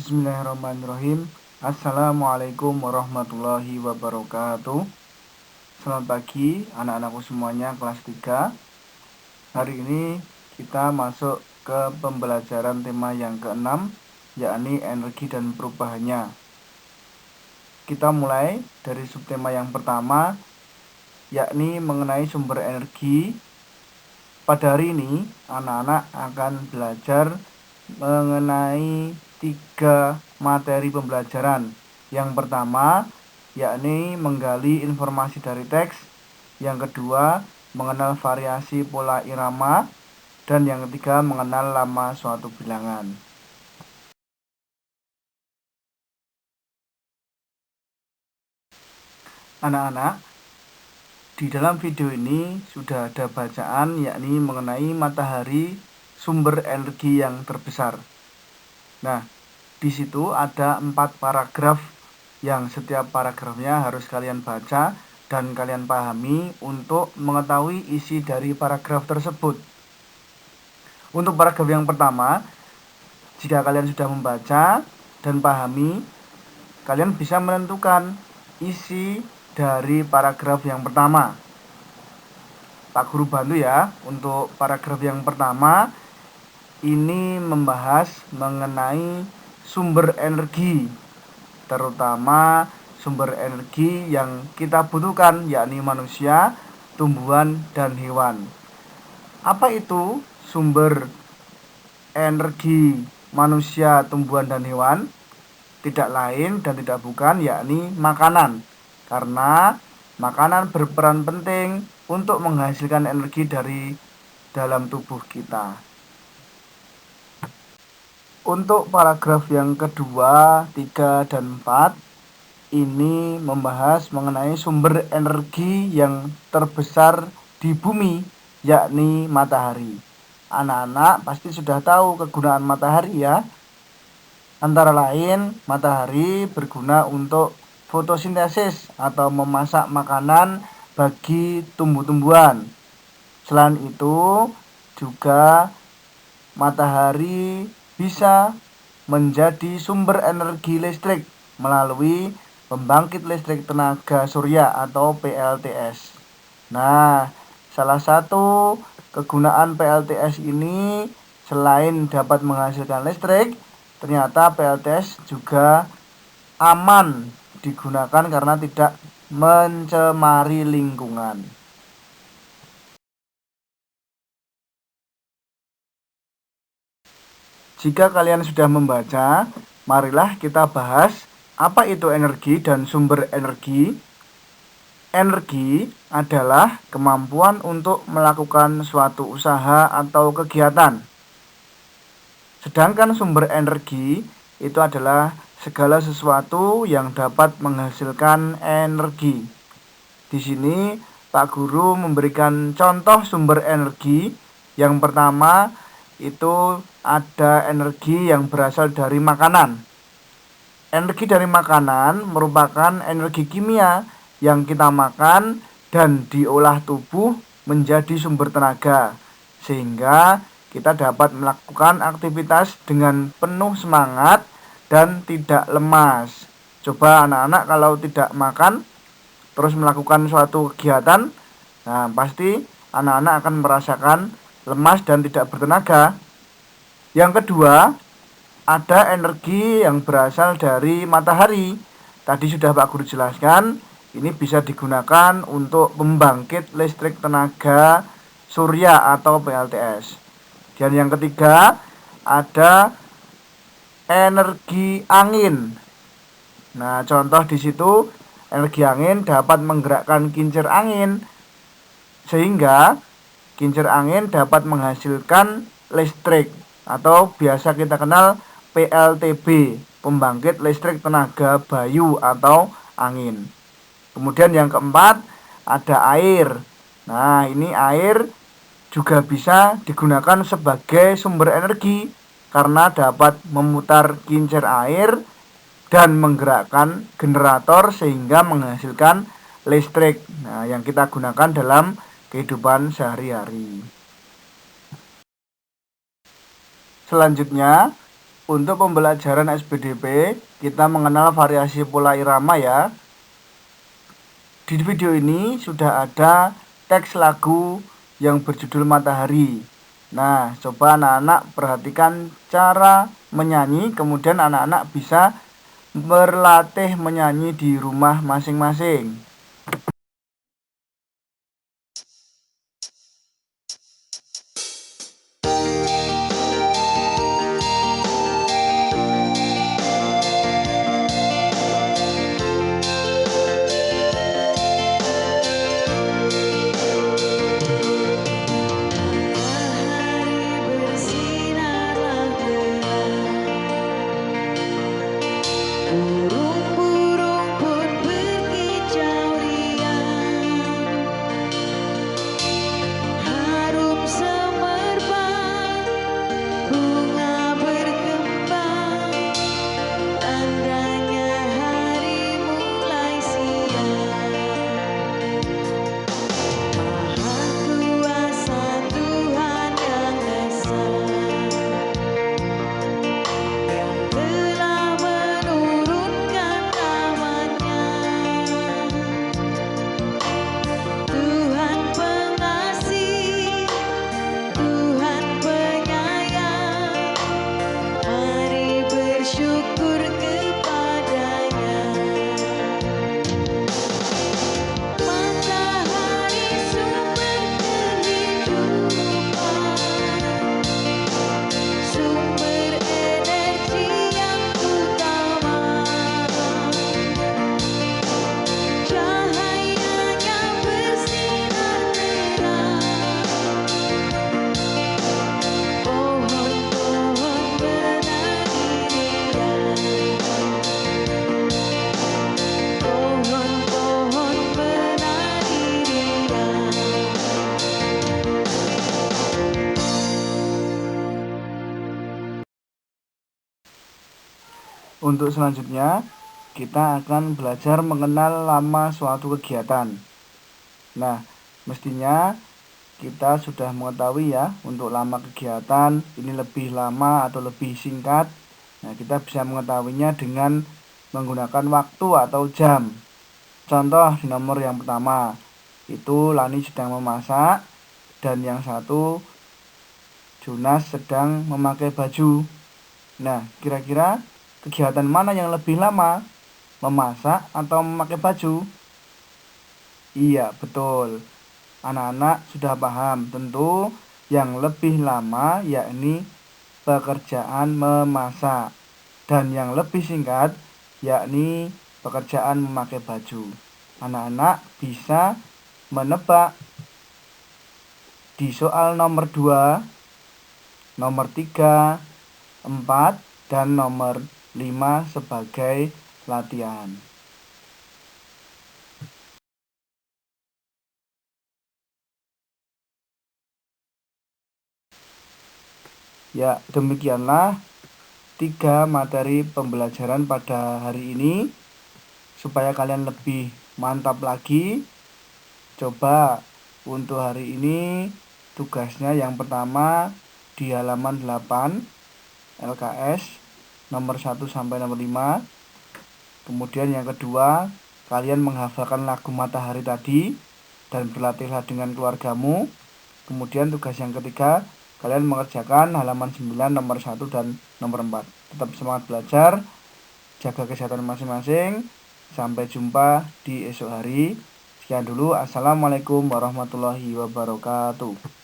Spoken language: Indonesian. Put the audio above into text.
Bismillahirrahmanirrahim. Assalamualaikum warahmatullahi wabarakatuh. Selamat pagi anak-anakku semuanya kelas 3. Hari ini kita masuk ke pembelajaran tema yang ke-6, yakni energi dan perubahannya. Kita mulai dari subtema yang pertama, yakni mengenai sumber energi. Pada hari ini anak-anak akan belajar mengenai 3 materi pembelajaran. Yang pertama yakni menggali informasi dari teks, yang kedua mengenal variasi pola irama, dan yang ketiga mengenal lama suatu bilangan. Anak-anak, di dalam video ini sudah ada bacaan yakni mengenai matahari, sumber energi yang terbesar. Nah, di situ ada 4 paragraf yang setiap paragrafnya harus kalian baca dan kalian pahami untuk mengetahui isi dari paragraf tersebut. Untuk paragraf yang pertama, jika kalian sudah membaca dan pahami, kalian bisa menentukan isi dari paragraf yang pertama. Pak Guru bantu ya. Untuk paragraf yang pertama, ini membahas mengenai sumber energi, terutama sumber energi yang kita butuhkan, yakni manusia, tumbuhan, dan hewan. Apa itu sumber energi manusia, tumbuhan, dan hewan? Tidak lain dan tidak bukan yakni makanan, karena makanan berperan penting untuk menghasilkan energi dari dalam tubuh kita. Untuk paragraf yang kedua, 3, dan 4 ini membahas mengenai sumber energi yang terbesar di bumi, yakni matahari. Anak-anak pasti sudah tahu kegunaan matahari ya. Antara lain, matahari berguna untuk fotosintesis atau memasak makanan bagi tumbuh-tumbuhan. Selain itu, juga matahari bisa menjadi sumber energi listrik melalui pembangkit listrik tenaga surya atau PLTS. Nah, salah satu kegunaan PLTS ini selain dapat menghasilkan listrik, ternyata PLTS juga aman digunakan karena tidak mencemari lingkungan. Jika kalian sudah membaca, marilah kita bahas apa itu energi dan sumber energi. Energi adalah kemampuan untuk melakukan suatu usaha atau kegiatan. Sedangkan sumber energi itu adalah segala sesuatu yang dapat menghasilkan energi. Di sini Pak Guru memberikan contoh sumber energi. Yang pertama itu ada energi yang berasal dari makanan. Energi dari makanan merupakan energi kimia yang kita makan dan diolah tubuh menjadi sumber tenaga, sehingga kita dapat melakukan aktivitas dengan penuh semangat dan tidak lemas. Coba anak-anak kalau tidak makan terus melakukan suatu kegiatan, nah pasti anak-anak akan merasakan lemas dan tidak bertenaga. Yang kedua, ada energi yang berasal dari matahari. Tadi sudah Pak Guru jelaskan, ini bisa digunakan untuk pembangkit listrik tenaga surya atau PLTS. Dan yang ketiga, ada energi angin. Nah, contoh di situ energi angin dapat menggerakkan kincir angin, sehingga kincir angin dapat menghasilkan listrik atau biasa kita kenal PLTB, pembangkit listrik tenaga bayu atau angin. Kemudian yang keempat ada air. Nah, ini air juga bisa digunakan sebagai sumber energi karena dapat memutar kincir air dan menggerakkan generator sehingga menghasilkan listrik. Nah, yang kita gunakan dalam kehidupan sehari-hari. Selanjutnya, Untuk pembelajaran SPDP, kita mengenal variasi pola irama ya. Di video ini sudah ada teks lagu yang berjudul Matahari. Nah, coba anak-anak perhatikan cara menyanyi, kemudian anak-anak bisa berlatih menyanyi di rumah masing-masing. Untuk selanjutnya, kita akan belajar mengenal lama suatu kegiatan. Nah, mestinya kita sudah mengetahui ya, untuk lama kegiatan ini lebih lama atau lebih singkat. Nah, kita bisa mengetahuinya dengan menggunakan waktu atau jam. Contoh di nomor yang pertama, itu Lani sedang memasak, dan yang satu Jonas sedang memakai baju. Nah, kira-kira kegiatan mana yang lebih lama? Memasak atau memakai baju? Iya, betul. Anak-anak sudah paham, tentu yang lebih lama yakni pekerjaan memasak, dan yang lebih singkat yakni pekerjaan memakai baju. Anak-anak bisa menebak di soal nomor 2, nomor 3, 4, dan nomor 5 sebagai latihan. Ya, demikianlah 3 materi pembelajaran pada hari ini. Supaya kalian lebih mantap lagi, coba untuk hari ini tugasnya yang pertama di halaman 8 LKS nomor 1 sampai nomor 5. Kemudian yang kedua, kalian menghafalkan lagu Matahari tadi dan berlatihlah dengan keluargamu. Kemudian tugas yang ketiga, kalian mengerjakan halaman 9 nomor 1 dan nomor 4. Tetap semangat belajar, jaga kesehatan masing-masing. Sampai jumpa di esok hari. Sekian dulu. Assalamualaikum warahmatullahi wabarakatuh.